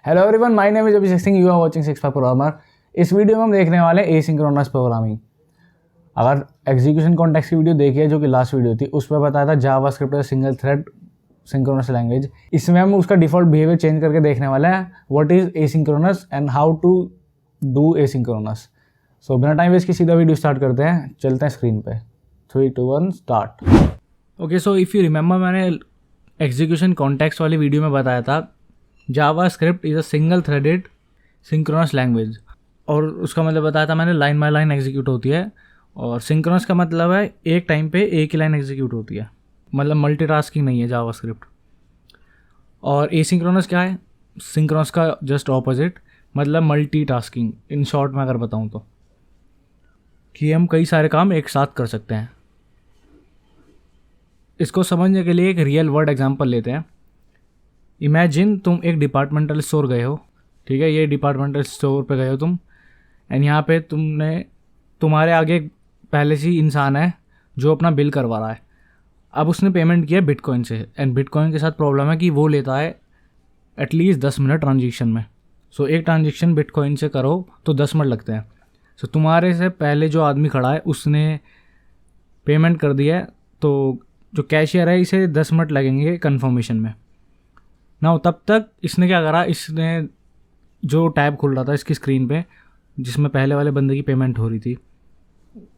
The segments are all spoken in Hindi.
Hello everyone, my name is Abhishek Singh, you are watching 65 programmer. इस वीडियो में हम देखने वाले एसिंक्रोनस प्रोग्रामिंग। अगर एग्जीक्यूशन कॉन्टेक्स्ट की वीडियो देखी है जो कि लास्ट वीडियो थी, उस पर बताया था जावास्क्रिप्ट का सिंगल थ्रेड सिंक्रोनस लैंग्वेज। इसमें हम उसका डिफॉल्ट बिहेवियर चेंज करके देखने वाले हैं what is asynchronous and how to do asynchronous. So बिना टाइम वेस्ट की सीधा वीडियो स्टार्ट करते हैं, चलते हैं स्क्रीन पे। 3, 2, 1 start. Okay, so if you remember, मैंने एग्जीक्यूशन कॉन्टेक्स्ट वाली वीडियो में बताया था JavaScript is a single threaded synchronous language, और उसका मतलब बताया था मैंने लाइन बाय लाइन एग्जीक्यूट होती है। और सिंक्रोनस का मतलब है एक टाइम पे एक ही लाइन एग्जीक्यूट होती है, मतलब मल्टीटास्किंग नहीं है जावास्क्रिप्ट। और एसिंक्रोनस क्या है? सिंक्रोनस का जस्ट ऑपोजिट, मतलब मल्टीटास्किंग। इन शॉर्ट में अगर बताऊँ तो कि हम कई सारे काम एक साथ कर सकते हैं। इसको समझने के लिए एक रियल वर्ल्ड एग्जांपल लेते हैं। इमेजिन तुम एक डिपार्टमेंटल स्टोर गए हो, ठीक है, ये डिपार्टमेंटल स्टोर पे गए हो तुम, एंड यहाँ पे तुम्हारे आगे पहले से ही इंसान है जो अपना बिल करवा रहा है। अब उसने पेमेंट किया बिटकॉइन से, एंड बिटकॉइन के साथ प्रॉब्लम है कि वो लेता है एटलीस्ट 10 मिनट ट्रांजेक्शन में। सो एक ट्रांजेक्शन बिटकॉइन से करो तो 10 मिनट लगते हैं। सो तुम्हारे से पहले जो आदमी खड़ा है उसने पेमेंट कर दिया है, तो जो कैशियर है इसे 10 मिनट लगेंगे कन्फर्मेशन में ना। तब तक इसने क्या करा, इसने जो टैब खुल रहा था इसकी स्क्रीन पे जिसमें पहले वाले बंदे की पेमेंट हो रही थी,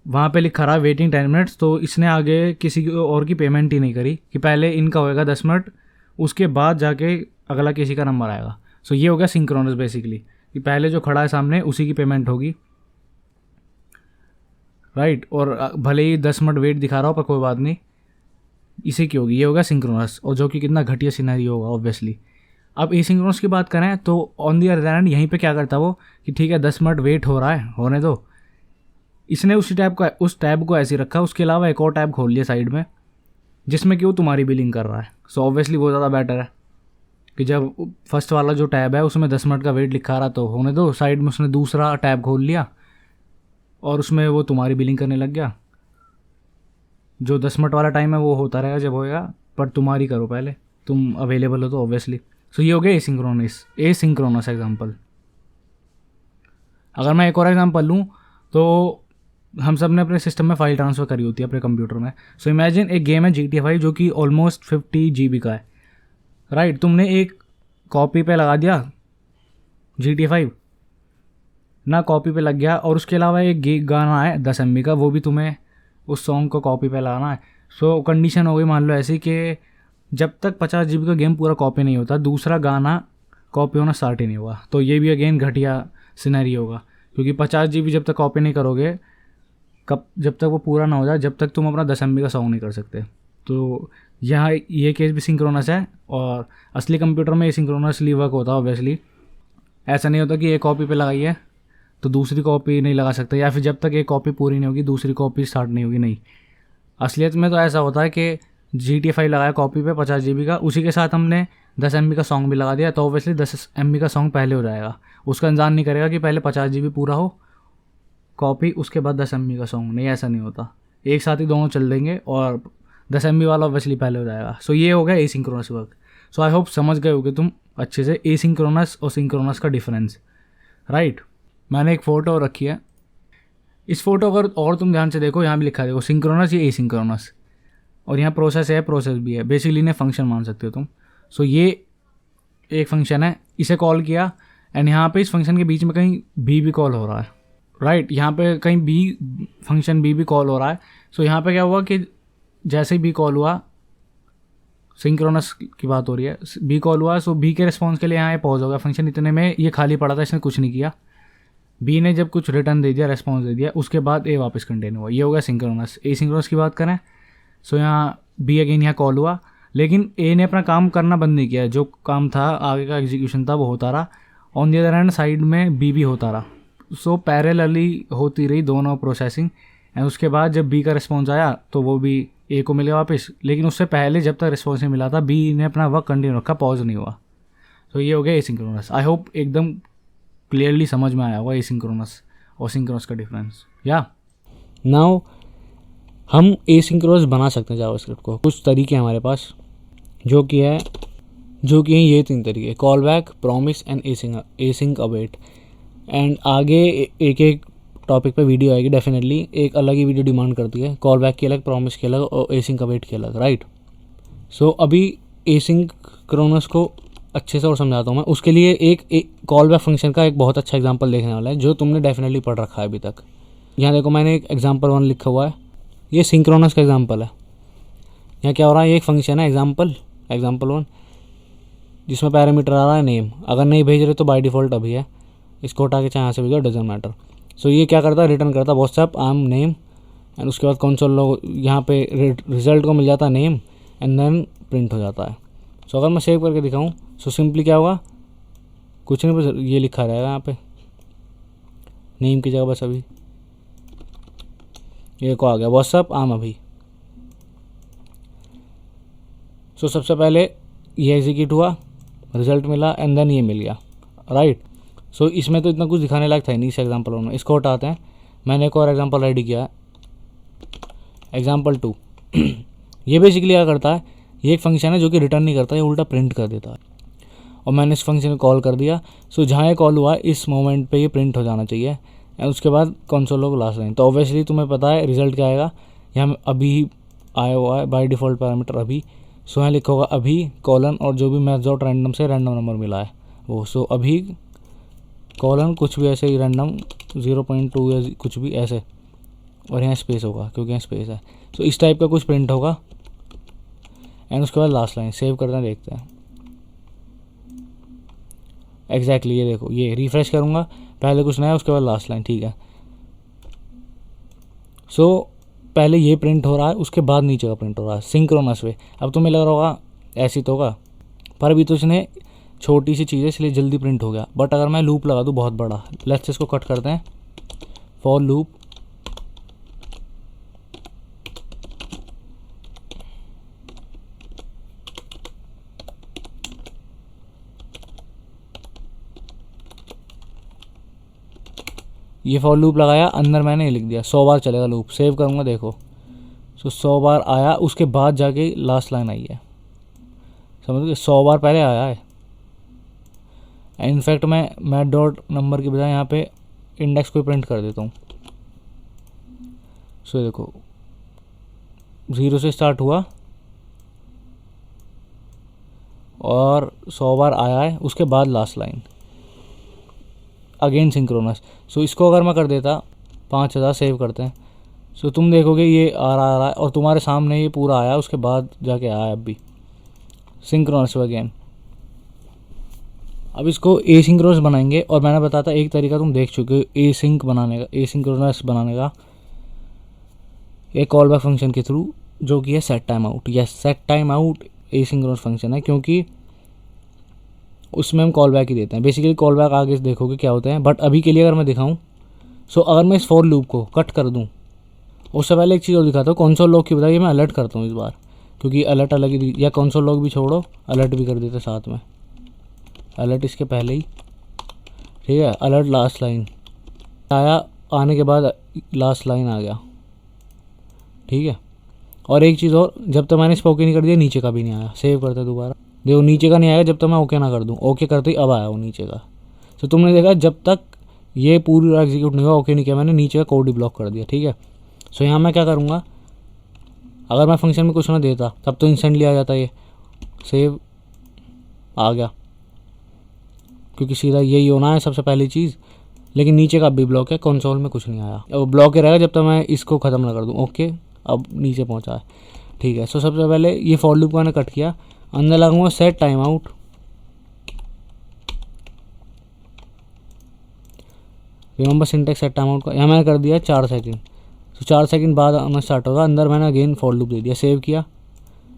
वहाँ पे लिखा रहा वेटिंग 10 मिनट्स। तो इसने आगे किसी और की पेमेंट ही नहीं करी कि पहले इनका होएगा 10 मिनट, उसके बाद जाके अगला किसी का नंबर आएगा। सो ये हो गया सिंक्रोनस बेसिकली, कि पहले जो खड़ा है सामने उसी की पेमेंट होगी, राइट। और भले ही 10 मिनट वेट दिखा रहा हो पर कोई बात नहीं, इसी की होगी। ये होगा सिंक्रोनस, और जो कि कितना घटिया सिनेरियो होगा ऑब्वियसली। अब एसिंक्रोनस की बात करें तो ऑन दी अदर हैंड यहीं पे क्या करता वो कि ठीक है 10 मिनट वेट हो रहा है, होने दो। इसने उस टैब को ऐसे रखा, उसके अलावा एक और टैब खोल लिया साइड में जिसमें कि वो तुम्हारी बिलिंग कर रहा है। सो ऑब्वियसली वो ज़्यादा बेटर है कि जब फर्स्ट वाला जो टैब है उसमें 10 मिनट का वेट लिखा रहा तो होने दो, साइड में उसने दूसरा टैब खोल लिया और उसमें वो तुम्हारी बिलिंग करने लग गया। जो 10 मिनट वाला टाइम है वो होता रहेगा जब होएगा, पर तुम्हारी करो पहले, तुम अवेलेबल हो तो ऑब्वियसली। सो ये हो गया एसिंक्रोनस एग्जांपल। अगर मैं एक और एग्जांपल लूँ तो हम सब ने अपने सिस्टम में फाइल ट्रांसफ़र करी होती है अपने कंप्यूटर में। सो इमेजिन एक गेम है GTA 5 जो कि ऑलमोस्ट 50 GB का है, राइट। तुमने एक कॉपी पे लगा दिया GTA 5 ना, कॉपी पे लग गया, और उसके अलावा एक गाना है 10 MB का, वो भी तुम्हें उस सॉन्ग को कॉपी पे लगाना है। सो कंडीशन हो गई मान लो ऐसी कि जब तक 50 GB का गेम पूरा कॉपी नहीं होता दूसरा गाना कॉपी होना स्टार्ट ही नहीं हुआ। तो ये भी अगेन घटिया सिनेरियो होगा, क्योंकि 50 GB जब तक कॉपी नहीं करोगे, जब तक वो पूरा ना हो जाए, जब तक तुम अपना 10 MB का सॉन्ग नहीं कर सकते। तो यहाँ ये केस भी सिंक्रोनस है, और असली कंप्यूटर में सिंक्रोनसली वर्क होता है ऑब्वियसली। ऐसा नहीं होता कि एक कॉपी पे लगाई है तो दूसरी कॉपी नहीं लगा सकते, या फिर जब तक एक कॉपी पूरी नहीं होगी दूसरी कॉपी स्टार्ट नहीं होगी। नहीं, असलियत में तो ऐसा होता है कि GTA 5 लगाया कॉपी पे 50 GB का, उसी के साथ हमने 10 MB का सॉन्ग भी लगा दिया, तो ऑब्वियसली 10 MB का सॉन्ग पहले हो जाएगा। उसका इंतजार नहीं करेगा कि पहले 50 GB पूरा हो कॉपी, उसके बाद 10 MB का सॉन्ग। नहीं, ऐसा नहीं होता, एक साथ ही दोनों चल देंगे और 10 MB वाला ऑब्वियसली पहले हो जाएगा। सो ये हो गया asynchronous work. So I hope समझ गए होगे तुम अच्छे से एसिंक्रोनस और सिंक्रोनस का डिफरेंस, राइट। मैंने एक फ़ोटो रखी है, इस फोटो अगर और तुम ध्यान से देखो यहाँ भी लिखा है, देखो सिंक्रोनस या एसिंक्रोनस, और यहाँ प्रोसेस है, प्रोसेस भी है, बेसिकली इन्हें फंक्शन मान सकते हो तुम। सो ये एक फंक्शन है, इसे कॉल किया, एंड यहाँ पे इस फंक्शन के बीच में कहीं भी कॉल हो रहा है, राइट। यहाँ पे कहीं फंक्शन भी कॉल हो रहा है। सो यहाँ पे क्या हुआ कि जैसे ही कॉल हुआ, सिंक्रोनस की बात हो रही है, बी कॉल हुआ, सो बी के रिस्पॉन्स के लिए यहाँ पॉज हो गया फंक्शन। इतने में ये खाली पड़ा था, इसने कुछ नहीं किया। बी ने जब कुछ रिटर्न दे दिया, रेस्पॉन्स दे दिया, उसके बाद ए वापस कंटिन्यू हुआ। ये हो गया सिंक्रोनस। एसिंक्रोनस की बात करें सो यहाँ बी अगेन यहाँ कॉल हुआ, लेकिन ए ने अपना काम करना बंद नहीं किया। जो काम था आगे का एग्जीक्यूशन था वो होता रहा, on the other hand side में बी भी होता रहा। सो पैरेलली होती रही दोनों प्रोसेसिंग, एंड उसके बाद जब बी का रिस्पॉन्स आया तो वो भी ए को मिले वापस, लेकिन उससे पहले जब तक रिस्पॉन्स नहीं मिला था बी ने अपना वर्क कंटिन्यू रखा, पॉज नहीं हुआ। तो ये हो गया एसिंक्रोनस। आई होप एकदम क्लियरली समझ में आया होगा एसिंक्रोनस और सिंक्रोनस का डिफरेंस। या नाउ हम एसिंक्रोनस बना सकते हैं जावास्क्रिप्ट को, कुछ तरीके हमारे पास, जो कि है जो कि हैं ये 3 तरीके, call back, promise and async await. And आगे एक एक टॉपिक पे वीडियो आएगी डेफिनेटली, एक अलग ही वीडियो डिमांड करती है, कॉल बैक की अलग, प्रॉमिस की अलग और एसिंक अवेट की अलग, राइट। सो अभी एसिंक्रोनस को अच्छे से और समझाता हूँ मैं। उसके लिए एक कॉल बैक फंक्शन का एक बहुत अच्छा एग्जांपल देखने वाला है जो तुमने डेफिनेटली पढ़ रखा है अभी तक। यहाँ देखो मैंने एक एग्जांपल 1 लिखा हुआ है, ये सिंक्रोनस का एग्जांपल है। यहाँ क्या हो रहा है, ये एक फंक्शन है एग्जांपल 1 जिसमें पैरामीटर आ रहा है नेम। अगर नहीं भेज रहे तो बाय डिफ़ॉल्ट अभी है, इसको हटा के चाहे यहाँ से भेजो, डजंट मैटर। सो ये क्या करता है, रिटर्न करता है WhatsApp I am name, and उसके बाद कंसोल लॉग, यहाँ पे रिजल्ट को मिल जाता है नेम एंड देन प्रिंट हो जाता है। सो अगर मैं सेव करके दिखाऊँ सो सिंपली क्या होगा, कुछ नहीं, बस ये लिखा रहेगा यहाँ पे नेम की जगह, बस अभी ये को आ गया व्हाट्सएप आम अभी। सो सबसे पहले ये एग्जीक्यूट हुआ, रिजल्ट मिला एंड देन ये मिल गया, राइट। सो इसमें तो इतना कुछ दिखाने लायक था ही नहीं इस एग्जांपल में। इसको हटाते हैं, मैंने एक और एग्जांपल रेडी किया है, एग्जांपल 2। ये बेसिकली क्या करता है, ये एक फंक्शन है जो कि रिटर्न नहीं करता, ये उल्टा प्रिंट कर देता है। और मैंने इस फंक्शन को कॉल कर दिया। सो जहाँ ये कॉल हुआ इस मोमेंट पे ये प्रिंट हो जाना चाहिए एंड उसके बाद कंसोल लॉग लास्ट लाइन। तो ऑब्वियसली तुम्हें पता है रिजल्ट क्या आएगा, यहाँ अभी आया हुआ है बाय डिफ़ॉल्ट पैरामीटर अभी। सो यहाँ लिखा होगा अभी कॉलन और जो भी मैच डॉट रैंडम से रैंडम नंबर मिला है वो। सो अभी कॉलन कुछ भी ऐसे ही रैंडम 0.2 या कुछ भी ऐसे, और यहाँ स्पेस होगा क्योंकि यहाँ स्पेस है। सो इस टाइप का कुछ प्रिंट होगा एंड उसके बाद लास्ट लाइन। सेव करते हैं, देखते हैं एग्जैक्टली ये देखो, ये रिफ्रेश करूँगा, पहले कुछ नया उसके बाद लास्ट लाइन, ठीक है। सो पहले ये प्रिंट हो रहा है, उसके बाद नीचे का प्रिंट हो रहा है सिंक्रोनस वे। अब तुम्हें लग रहा होगा ऐसी तो होगा, पर अभी तो इसने छोटी सी चीज़ है इसलिए जल्दी प्रिंट हो गया। बट अगर मैं लूप लगा दूँ बहुत बड़ा, लेट्स इसको कट करते हैं, फॉर लूप ये फॉर लूप लगाया, अंदर मैंने ये लिख दिया 100 बार चलेगा लूप। सेव करूँगा, देखो सो 100 बार आया, उसके बाद जाके लास्ट लाइन आई है, समझ गए। 100 बार पहले आया है। इनफैक्ट मैं मैथ डॉट नंबर की बजाय यहाँ पे इंडेक्स को प्रिंट कर देता हूँ। सो देखो 0 से स्टार्ट हुआ और 100 बार आया है, उसके बाद लास्ट लाइन अगेन सिंक्रोनस। सो इसको अगर मैं कर देता 5000, सेव करते हैं। सो तुम देखोगे ये आ रहा है और तुम्हारे सामने ये पूरा आया, उसके बाद जाके आया अब भी सिंक्रोनस अगेन। अब इसको ए सिंक्रोनस बनाएंगे और मैंने बताता एक तरीका तुम देख चुके हो ए सिंक बनाने का, ए सिंक्रोनस बनाने का, एक कॉल बैक फंक्शन के थ्रू जो कि है set time out. Yes, set time out a synchronous function है क्योंकि उसमें हम कॉल बैक ही देते हैं। बेसिकली कॉल बैक आगे देखोगे क्या होते हैं, बट अभी के लिए अगर मैं दिखाऊं सो अगर मैं इस फॉर लूप को कट कर दूं, उससे पहले एक चीज़ और दिखाता हूँ, कंसोल लॉग की बताइए मैं अलर्ट करता हूँ इस बार, क्योंकि अलर्ट अलग ही, या कंसोल लॉग भी छोड़ो अलर्ट भी कर देते साथ में, अलर्ट इसके पहले ही, ठीक है। अलर्ट लास्ट लाइन आया, आने के बाद लास्ट लाइन आ गया, ठीक है। और एक चीज़ और, जब तक मैंने इसको ओके नहीं कर दिया नीचे का भी नहीं आया। सेव करते दोबारा, देखो नीचे का नहीं आएगा जब तक मैं ओके ना कर दूं। ओके करते ही अब आया वो नीचे का। तो तुमने देखा जब तक ये पूरी एग्जीक्यूट नहीं हुआ, ओके नहीं किया मैंने, नीचे का कोड ही ब्लॉक कर दिया, ठीक है। सो यहाँ मैं क्या करूँगा, अगर मैं फंक्शन में कुछ ना देता तब तो इंस्टेंटली आ जाता ये, सेव आ गया, क्योंकि सीधा यही होना है सबसे पहली चीज़। लेकिन नीचे का भी ब्लॉक है, कंसोल में कुछ नहीं आया, अब ब्लॉक ही रहेगा जब तक मैं इसको ख़त्म ना कर दूँ। ओके, अब नीचे पहुँचा है, ठीक है। सो सबसे पहले ये फॉर लूप को मैंने कट किया, अंदर लगाऊंगा set time out, remember syntax set time out का, यहाँ मैंने कर दिया 4 सेकंड। तो 4 सेकंड बाद आना स्टार्ट होगा, अंदर मैंने अगेन फॉर लूप दे दिया, सेव किया।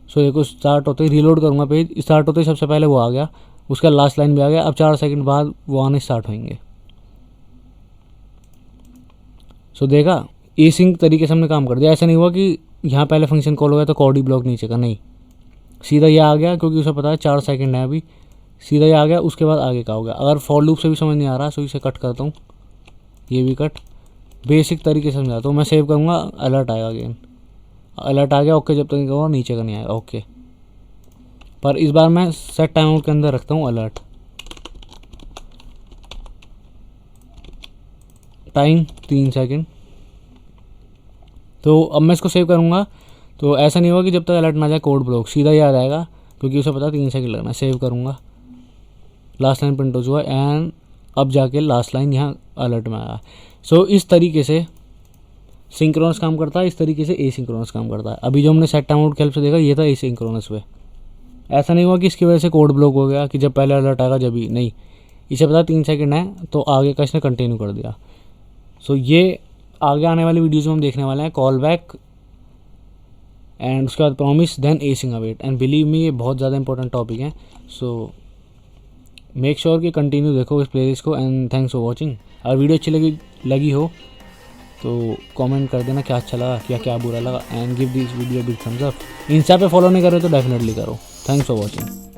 सो देखो स्टार्ट होते ही रीलोड करूँगा पेज, स्टार्ट होते ही सबसे पहले वो आ गया, उसका लास्ट लाइन भी आ गया। अब 4 सेकंड बाद वो आने स्टार्ट होंगे। सो देखा ए सिंक तरीके से हमने काम कर दिया। ऐसा नहीं हुआ कि यहाँ पहले फंक्शन कॉल हो गया तो कोड ही ब्लॉक नीचे का, नहीं, सीधा ये आ गया क्योंकि उसे पता है 4 सेकंड है अभी, सीधा ये आ गया, उसके बाद आगे का हो गया। अगर फॉर लूप से भी समझ नहीं आ रहा सो इसे कट करता हूँ, ये भी कट, बेसिक तरीके से समझाता हूँ मैं। सेव करूँगा, अलर्ट आएगा अगेन, अलर्ट आ गया, ओके जब तक नहीं कहूँगा नीचे का नहीं आएगा, ओके। पर इस बार मैं सेट टाइम आउट के अंदर रखता हूँ अलर्ट। Time 3 second. तो अब मैं इसको सेव करूँगा तो ऐसा नहीं होगा कि जब तक अलर्ट ना जाए कोड ब्लॉक, सीधा याद आएगा क्योंकि उसे पता 3 सेकंड लगना। सेव करूँगा, लास्ट लाइन प्रिंट हो चुका है एंड अब जाके लास्ट लाइन यहाँ अलर्ट में आया। सो इस तरीके से सिंक्रोनस काम करता है, इस तरीके से एसिंक्रोनस काम करता है। अभी जो हमने सेट टाइम आउट के हेल्प से देखा ये था एसिंक्रोनस पे। ऐसा नहीं हुआ कि इसकी वजह से कोड ब्लॉक हो गया कि जब पहले अलर्ट आएगा जब ही, नहीं, इसे पता 3 सेकंड है तो आगे का इसने कंटिन्यू कर दिया। सो ये आगे आने वाली वीडियोज़ में हम देखने वाले हैं कॉल बैक एंड उसके बाद promise then async await. And believe me ये बहुत ज़्यादा इंपॉर्टेंट टॉपिक है। सो मेक श्योर कि कंटिन्यू देखो इस प्लेलिस्ट को एंड थैंक्स फॉर वॉचिंग। अगर वीडियो अच्छी लगी हो तो कमेंट कर देना क्या अच्छा लगा, क्या बुरा लगा and give this video big thumbs up. Insta पे फॉलो नहीं करो तो डेफिनेटली करो। Thanks for watching.